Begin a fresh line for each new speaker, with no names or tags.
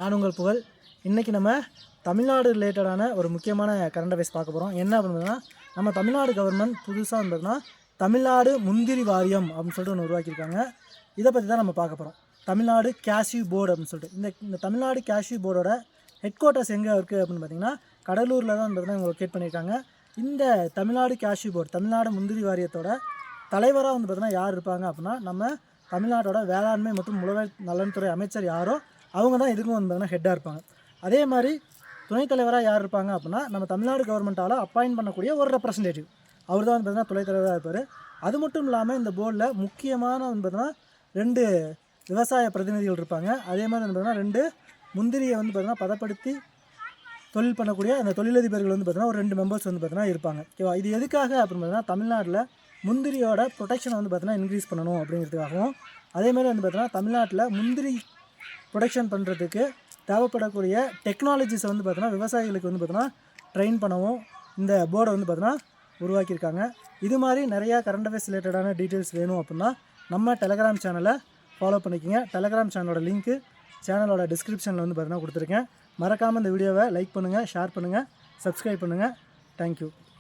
நான் உங்கள் புகழ். இன்றைக்கி நம்ம தமிழ்நாடு ரிலேட்டடான ஒரு முக்கியமான கரண்ட் அஃபேர்ஸ் பார்க்க போகிறோம். என்ன அப்படின்னா, நம்ம தமிழ்நாடு கவர்மெண்ட் புதுசாக பார்த்தீங்கன்னா தமிழ்நாடு முந்திரி வாரியம் அப்படின்னு சொல்லிட்டு ஒன்று உருவாக்கியிருக்காங்க. இதை பற்றி தான் நம்ம பார்க்க போகிறோம். தமிழ்நாடு கேஷ்யூ போர்டு அப்படின்னு சொல்லிட்டு இந்த தமிழ்நாடு கேஷ்யூ போர்டோட ஹெட் குவார்ட்டர்ஸ் எங்கே இருக்குது அப்படின்னு பார்த்தீங்கன்னா கடலூரில் தான் பார்த்தீங்கன்னா இவங்க லொக்கேட் பண்ணியிருக்காங்க. இந்த தமிழ்நாடு கேஷ்யூ போர்டு தமிழ்நாடு முந்திரி வாரியத்தோட தலைவராக பார்த்தீங்கன்னா யார் இருப்பாங்க அப்படின்னா நம்ம தமிழ்நாட்டோட வேளாண்மை மற்றும் உழவர் நலன்துறை அமைச்சர் யாரோ அவங்க தான் இதுக்கும் பார்த்தீங்கன்னா ஹெட்டாக இருப்பாங்க. அதே மாதிரி துணைத் தலைவராக யார் இருப்பாங்க அப்படின்னா நம்ம தமிழ்நாடு கவர்மெண்ட்டால் அப்பாயின்ட் பண்ணக்கூடிய ஒரு ரெப்ரசன்டேட்டிவ் அவர் தான் பார்த்தீங்கன்னா துணைத் தலைவராக இருப்பார். அது மட்டும் இல்லாமல் இந்த போர்டில் முக்கியமான பார்த்தீங்கன்னா 2 விவசாய பிரதிநிதிகள் இருப்பாங்க. அதே மாதிரி பார்த்தீங்கன்னா 2 முந்திரியை பார்த்தீங்கன்னா பதப்படுத்தி தொழில் பண்ணக்கூடிய அந்த தொழிலதிபர்கள் பார்த்தீங்கன்னா ஒரு 2 மெம்பர்ஸ் பார்த்தீங்கன்னா இருப்பாங்க. ஓகேவா? இது எதுக்காக அப்படின்னு பார்த்தீங்கன்னா தமிழ்நாட்டில் முந்திரியோட ப்ரொடெக்ஷனை பார்த்தீங்கன்னா இன்க்ரீஸ் பண்ணணும் அப்படிங்கிறதுக்காகவும், அதேமாதிரி பார்த்தீங்கன்னா தமிழ்நாட்டில் முந்திரி ப்ரொடெக்ஷன் பண்ணுறதுக்கு தேவைப்படக்கூடிய டெக்னாலஜிஸை பார்த்தீங்கன்னா விவசாயிகளுக்கு பார்த்தீங்கன்னா ட்ரெயின் பண்ணவும் இந்த போர்டை பார்த்தீங்கன்னா உருவாக்கியிருக்காங்க. இது மாதிரி நிறையா கரண்ட் அஃபேர்ஸ் ரிலேட்டடான டீட்டெயில்ஸ் வேணும் அப்படின்னா நம்ம டெலகிராம் சேனலை ஃபாலோ பண்ணிக்கோங்க. டெலகிராம் சேனலோட லிங்க்கு சேனலோட டிஸ்கிரிப்ஷனில் பார்த்தீங்கன்னா கொடுத்துருக்கேன். மறக்காமல் இந்த வீடியோவை லைக் பண்ணுங்கள், ஷேர் பண்ணுங்கள், சப்ஸ்கிரைப் பண்ணுங்கள். தேங்க்யூ.